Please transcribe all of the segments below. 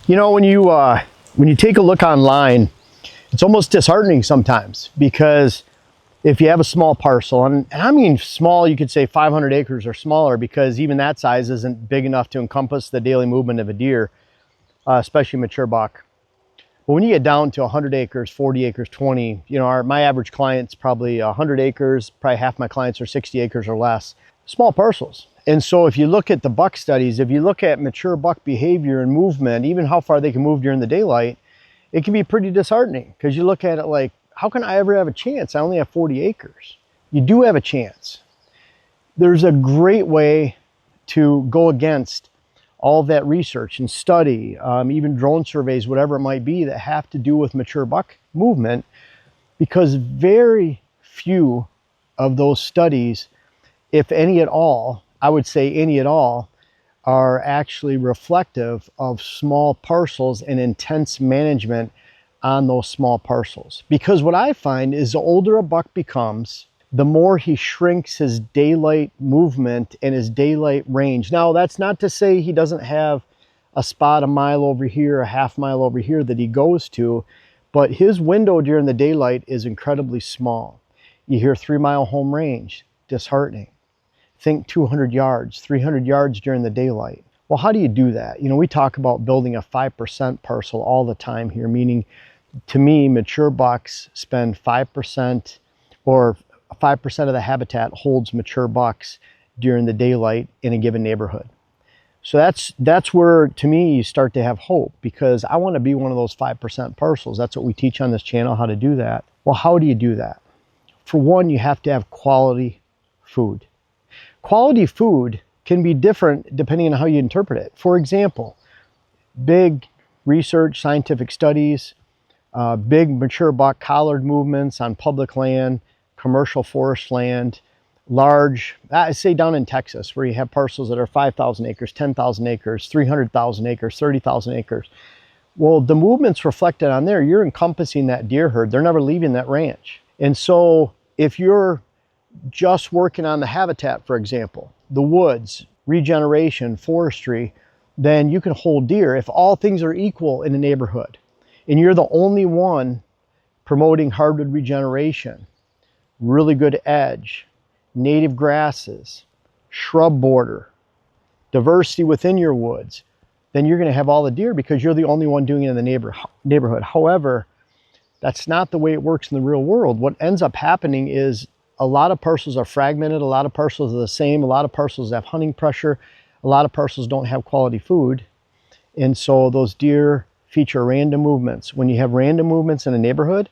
You know, when you take a look online, it's almost disheartening sometimes, because if you have a small parcel, and I mean small, you could say 500 acres or smaller, because even that size isn't big enough to encompass the daily movement of a deer, especially mature buck. But when you get down to 100 acres, 40 acres, 20, you know, my average client's probably 100 acres, probably half my clients are 60 acres or less, small parcels. And so if you look at the buck studies, if you look at mature buck behavior and movement, even how far they can move during the daylight, it can be pretty disheartening, because you look at it like, how can I ever have a chance? I only have 40 acres. You do have a chance. There's a great way to go against all of that research and study, even drone surveys, whatever it might be, that have to do with mature buck movement, because very few of those studies, if any at all, I would say any at all, are actually reflective of small parcels and intense management on those small parcels. Because what I find is the older a buck becomes, the more he shrinks his daylight movement and his daylight range. Now, that's not to say he doesn't have a spot a mile over here, a half mile over here that he goes to, but his window during the daylight is incredibly small. You hear 3-mile home range, disheartening. Think 200 yards, 300 yards during the daylight. Well, how do you do that? You know, we talk about building a 5% parcel all the time here, meaning, to me, mature bucks spend 5%, or 5% of the habitat holds mature bucks during the daylight in a given neighborhood. So that's where, to me, you start to have hope, because I want to be one of those 5% parcels. That's what we teach on this channel, how to do that. Well, how do you do that? For one, you have to have quality food. Quality food can be different depending on how you interpret it. For example, big research, scientific studies, big mature buck collared movements on public land, commercial forest land, large, I say down in Texas, where you have parcels that are 5,000 acres, 10,000 acres, 300,000 acres, 30,000 acres. Well, the movements reflected on there, you're encompassing that deer herd. They're never leaving that ranch. And so if you're just working on the habitat, for example, the woods, regeneration, forestry, then you can hold deer. If all things are equal in a neighborhood, and you're the only one promoting hardwood regeneration, really good edge, native grasses, shrub border, diversity within your woods, then you're going to have all the deer, because you're the only one doing it in the neighborhood. However, that's not the way it works in the real world. What ends up happening is a lot of parcels are fragmented, a lot of parcels are the same, a lot of parcels have hunting pressure, a lot of parcels don't have quality food, and so those deer feature random movements. When you have random movements in a neighborhood,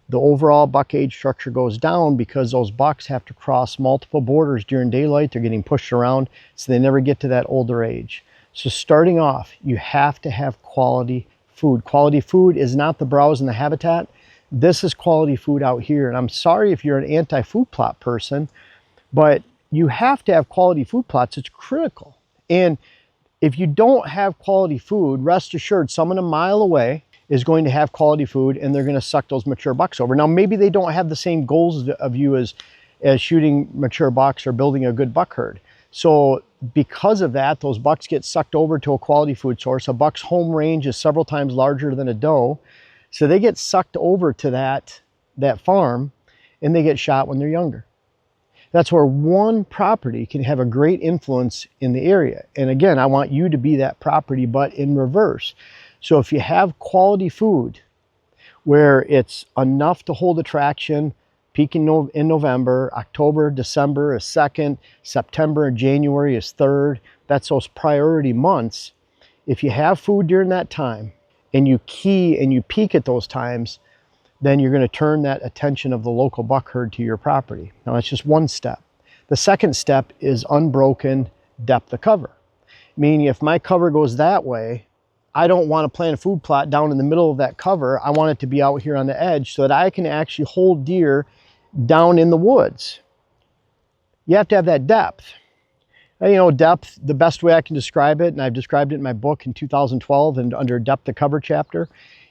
the overall buck age structure goes down, because those bucks have to cross multiple borders during daylight. They're getting pushed around, so they never get to that older age. So starting off, you have to have quality food. Quality food is not the browse and the habitat. This is quality food out here. And I'm sorry if you're an anti-food plot person, but you have to have quality food plots. It's critical. And if you don't have quality food, rest assured someone a mile away is going to have quality food, and they're going to suck those mature bucks over. Now, maybe they don't have the same goals of you as shooting mature bucks or building a good buck herd. So because of that, those bucks get sucked over to a quality food source. A buck's home range is several times larger than a doe. So they get sucked over to that farm, and they get shot when they're younger. That's where one property can have a great influence in the area. And again, I want you to be that property, but in reverse. So if you have quality food where it's enough to hold attraction, peak in November, October, December is second, September and January is third, that's those priority months. If you have food during that time, and you key and you peak at those times, then you're going to turn that attention of the local buck herd to your property. Now, that's just one step. The second step is unbroken depth of cover. Meaning, if my cover goes that way, I don't want to plant a food plot down in the middle of that cover. I want it to be out here on the edge, so that I can actually hold deer down in the woods. You have to have that depth. You know, depth, the best way I can describe it, and I've described it in my book in 2012 and under depth of cover chapter,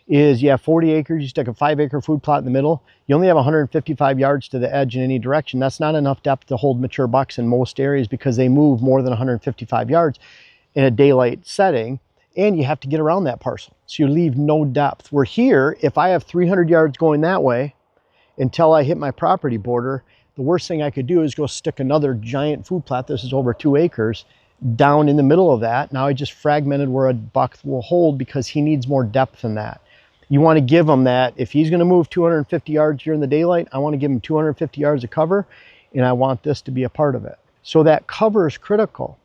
is you have 40 acres, you stick a 5-acre food plot in the middle, you only have 155 yards to the edge in any direction. That's not enough depth to hold mature bucks in most areas, because they move more than 155 yards in a daylight setting. and you have to get around that parcel. So you leave no depth. Where here, if I have 300 yards going that way until I hit my property border, the worst thing I could do is go stick another giant food plot, this is over 2 acres, down in the middle of that. Now I just fragmented where a buck will hold because he needs more depth than that. You want to give him that. If he's going to move 250 yards during the daylight, I want to give him 250 yards of cover, and I want this to be a part of it. So that cover is critical.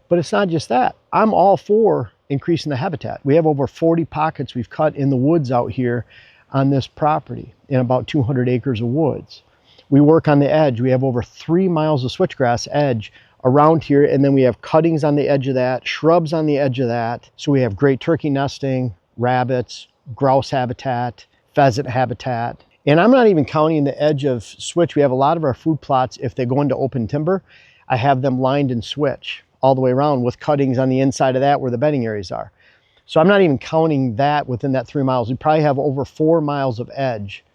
But it's not just that. I'm all for increasing the habitat. We have over 40 pockets we've cut in the woods out here on this property in about 200 acres of woods. We work on the edge. We have over 3 miles of switchgrass edge around here, and then we have cuttings on the edge of that, shrubs on the edge of that. So we have great turkey nesting, rabbits, grouse habitat, pheasant habitat. And I'm not even counting the edge of switch. We have a lot of our food plots, if they go into open timber, I have them lined in switch all the way around with cuttings on the inside of that where the bedding areas are. So I'm not even counting that within that 3 miles. We probably have over 4 miles of edge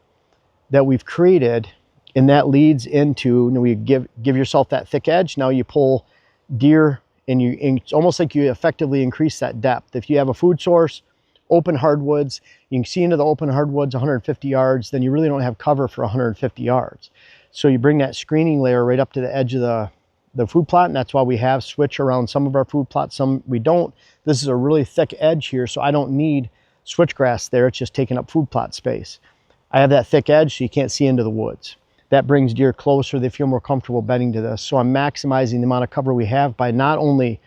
that we've created, and that leads into, you know, we give yourself that thick edge. Now you pull deer, and it's almost like you effectively increase that depth. If you have a food source, open hardwoods, you can see into the open hardwoods 150 yards, then you really don't have cover for 150 yards. So you bring that screening layer right up to the edge of the food plot, and that's why we have switch around some of our food plots, some we don't. This is a really thick edge here, so I don't need switchgrass there. It's just taking up food plot space. I have that thick edge so you can't see into the woods. That brings deer closer. They feel more comfortable bedding to this. So I'm maximizing the amount of cover we have by not only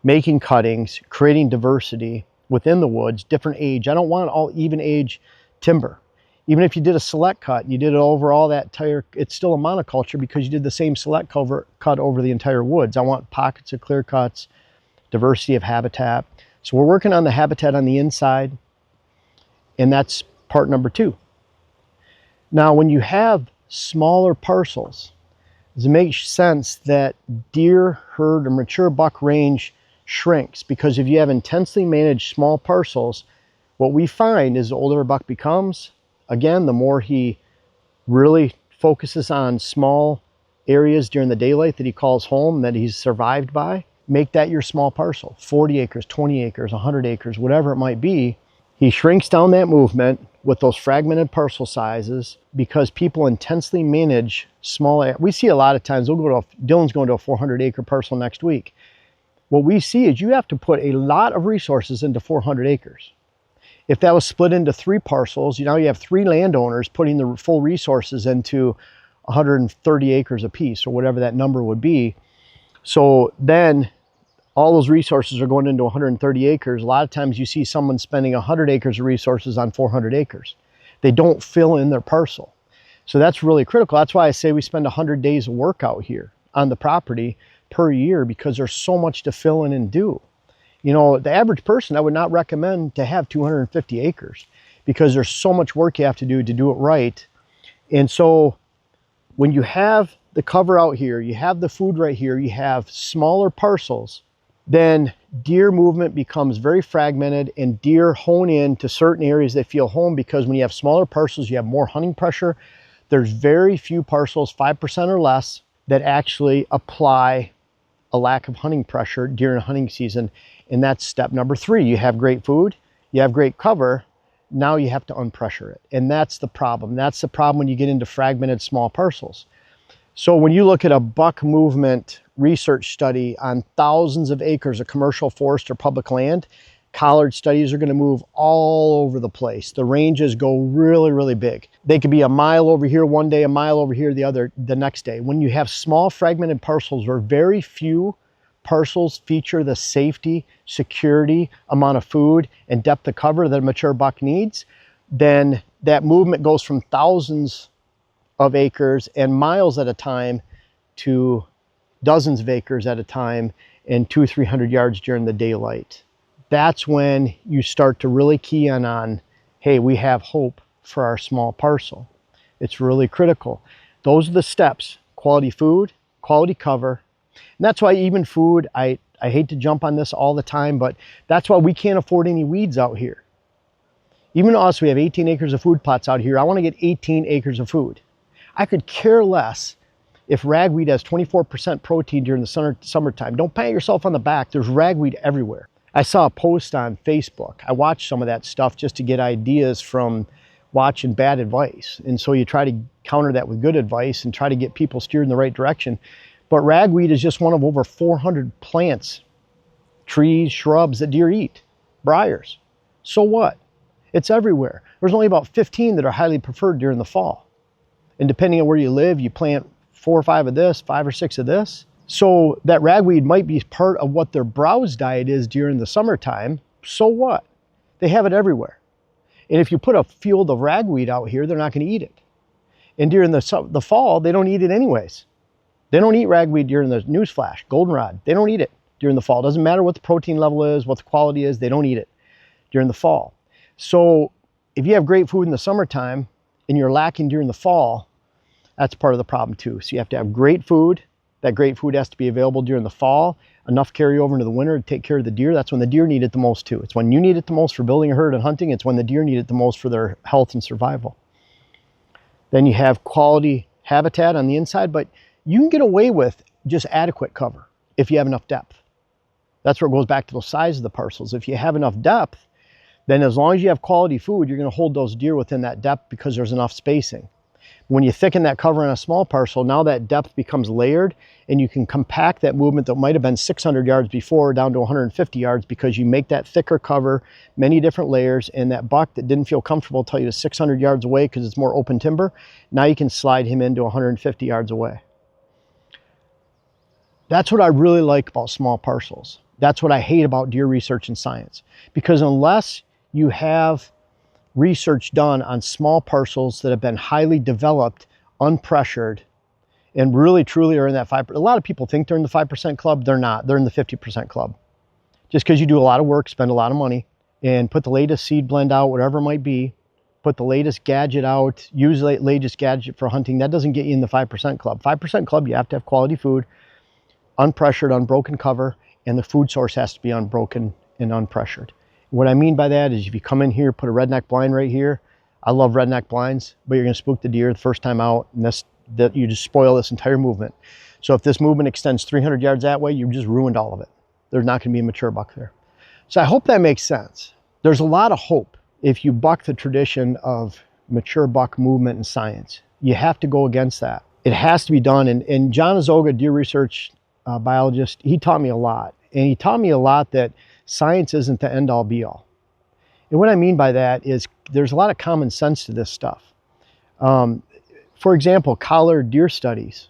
making cuttings, creating diversity within the woods, different age. I don't want all even age timber. Even if you did a select cut, you did it over all that entire, it's still a monoculture because you did the same select cut over the entire woods. I want pockets of clear cuts, diversity of habitat. So we're working on the habitat on the inside, and that's part number 2. Now, when you have smaller parcels, does it make sense that deer, herd, or mature buck range shrinks? Because if you have intensely managed small parcels, what we find is the older a buck becomes, again, the more he really focuses on small areas during the daylight that he calls home, that he's survived by. Make that your small parcel, 40 acres, 20 acres, 100 acres, whatever it might be. He shrinks down that movement with those fragmented parcel sizes because people intensely manage small. We see a lot of times, Dylan's going to a 400 acre parcel next week. What we see is you have to put a lot of resources into 400 acres. If that was split into 3 parcels, now you have 3 landowners putting the full resources into 130 acres apiece, or whatever that number would be. So then all those resources are going into 130 acres. A lot of times you see someone spending 100 acres of resources on 400 acres. They don't fill in their parcel. So that's really critical. That's why I say we spend 100 days of work out here on the property per year, because there's so much to fill in and do. You know, the average person, I would not recommend to have 250 acres because there's so much work you have to do it right. And so when you have the cover out here, you have the food right here, you have smaller parcels, then deer movement becomes very fragmented, and deer hone in to certain areas they feel home, because when you have smaller parcels, you have more hunting pressure. There's very few parcels, 5% or less, that actually apply a lack of hunting pressure during hunting season. And that's step number 3. You have great food, you have great cover, now you have to unpressure it. And that's the problem. That's the problem when you get into fragmented small parcels. So when you look at a buck movement research study on thousands of acres of commercial forest or public land, collared studies are going to move all over the place. The ranges go really, really big. They could be a mile over here one day, a mile over here the next day. When you have small fragmented parcels where very few parcels feature the safety, security, amount of food, and depth of cover that a mature buck needs, then that movement goes from thousands of acres and miles at a time to dozens of acres at a time and 200-300 yards during the daylight. That's when you start to really key in on, hey, we have hope for our small parcel. It's really critical. Those are the steps: quality food, quality cover. And that's why even food, I hate to jump on this all the time, but that's why we can't afford any weeds out here. Even us, we have 18 acres of food plots out here. I want to get 18 acres of food. I could care less if ragweed has 24% protein during the summertime. Don't pat yourself on the back. There's ragweed everywhere. I saw a post on Facebook. I watched some of that stuff just to get ideas from watching bad advice. And so you try to counter that with good advice and try to get people steered in the right direction. But ragweed is just one of over 400 plants, trees, shrubs that deer eat, briars. So what? It's everywhere. There's only about 15 that are highly preferred during the fall. And depending on where you live, you plant 4 or 5 of this, 5 or 6 of this. So that ragweed might be part of what their browse diet is during the summertime. So what? They have it everywhere. And if you put a field of ragweed out here, they're not going to eat it. And during the fall, they don't eat it anyways. They don't eat ragweed during the newsflash, goldenrod. They don't eat it during the fall. It doesn't matter what the protein level is, what the quality is, they don't eat it during the fall. So if you have great food in the summertime and you're lacking during the fall, that's part of the problem too. So you have to have great food. That great food has to be available during the fall, enough carryover into the winter to take care of the deer. That's when the deer need it the most too. It's when you need it the most for building a herd and hunting. It's when the deer need it the most for their health and survival. Then you have quality habitat on the inside, but you can get away with just adequate cover if you have enough depth. That's where it goes back to the size of the parcels. If you have enough depth, then as long as you have quality food, you're going to hold those deer within that depth because there's enough spacing. When you thicken that cover on a small parcel, now that depth becomes layered and you can compact that movement that might have been 600 yards before down to 150 yards because you make that thicker cover, many different layers, and that buck that didn't feel comfortable till you was 600 yards away because it's more open timber, now you can slide him into 150 yards away. That's what I really like about small parcels. That's what I hate about deer research and science. Because unless you have research done on small parcels that have been highly developed, unpressured, and really truly are in that 5%. A lot of people think they're in the 5% club. They're not. They're in the 50% club. Just because you do a lot of work, spend a lot of money, and put the latest seed blend out, whatever it might be, put the latest gadget out, use the latest gadget for hunting, that doesn't get you in the 5% club. 5% club, you have to have quality food, unpressured, unbroken cover, and the food source has to be unbroken and unpressured. What I mean by that is if you come in here, put a redneck blind right here. I love redneck blinds, but you're going to spook the deer the first time out, and that you just spoil this entire movement. So if this movement extends 300 yards that way, you've just ruined all of it. There's not going to be a mature buck there. So I hope that makes sense. There's a lot of hope if you buck the tradition of mature buck movement and science. You have to go against that. It has to be done. And John Azoga, deer research biologist, he taught me a lot. And he taught me a lot that science isn't the end all be all. And what I mean by that is there's a lot of common sense to this stuff. For example, collared deer studies,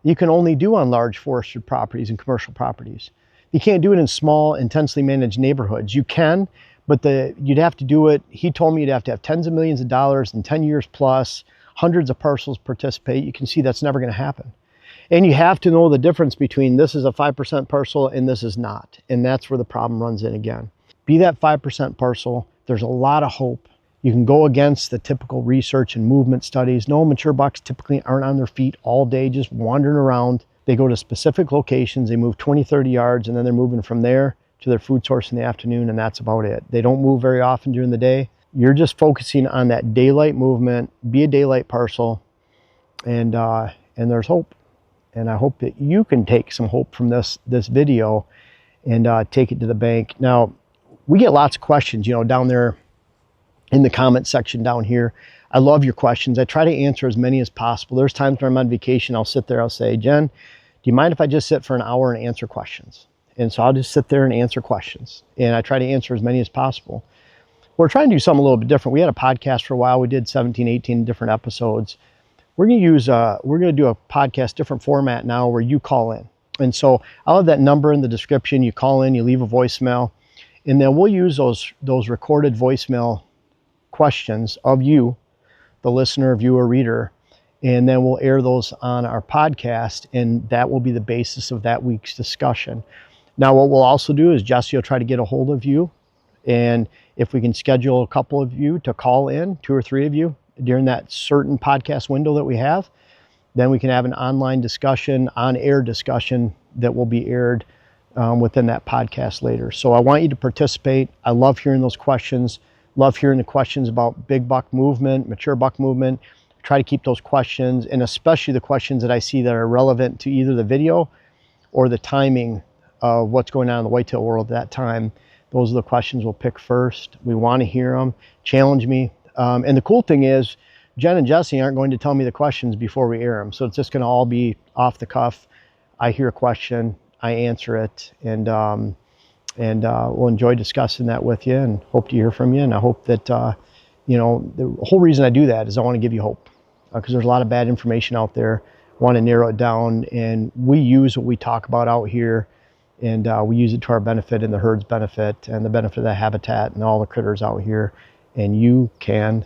you can only do on large forested properties and commercial properties. You can't do it in small, intensely managed neighborhoods. You can, but you'd have to do it. He told me you'd have to have tens of millions of dollars in 10 years plus, hundreds of parcels participate. You can see that's never going to happen. And you have to know the difference between this is a 5% parcel and this is not. And that's where the problem runs in again. Be that 5% parcel. There's a lot of hope. You can go against the typical research and movement studies. No, mature bucks typically aren't on their feet all day just wandering around. They go to specific locations. They move 20, 30 yards, and then they're moving from there to their food source in the afternoon, and that's about it. They don't move very often during the day. You're just focusing on that daylight movement. Be a daylight parcel, and there's hope. And I hope that you can take some hope from this video and take it to the bank. Now, we get lots of questions, down there in the comment section down here. I love your questions. I try to answer as many as possible. There's times when I'm on vacation, I'll sit there, I'll say, Jen, do you mind if I just sit for an hour and answer questions? And so I'll just sit there and answer questions. And I try to answer as many as possible. We're trying to do something a little bit different. We had a podcast for a while. We did 17, 18 different episodes. We're going to do a podcast, different format now where you call in. And so I'll have that number in the description. You call in, you leave a voicemail, and then we'll use those recorded voicemail questions of you, the listener, viewer, reader, and then we'll air those on our podcast, and that will be the basis of that week's discussion. Now, what we'll also do is Jesse will try to get a hold of you, and if we can schedule a couple of you to call in, 2 or 3 of you, during that certain podcast window that we have, then we can have an online discussion, on-air discussion that will be aired within that podcast later. So I want you to participate. I love hearing those questions. Love hearing the questions about big buck movement, mature buck movement. Try to keep those questions, and especially the questions that I see that are relevant to either the video or the timing of what's going on in the whitetail world at that time. Those are the questions we'll pick first. We want to hear them. Challenge me. And the cool thing is, Jen and Jesse aren't going to tell me the questions before we air them. So it's just going to all be off the cuff. I hear a question, I answer it, and we'll enjoy discussing that with you and hope to hear from you. And I hope that, you know, the whole reason I do that is I want to give you hope, because there's a lot of bad information out there. I want to narrow it down, and we use what we talk about out here, and we use it to our benefit and the herd's benefit and the benefit of the habitat and all the critters out here. And you can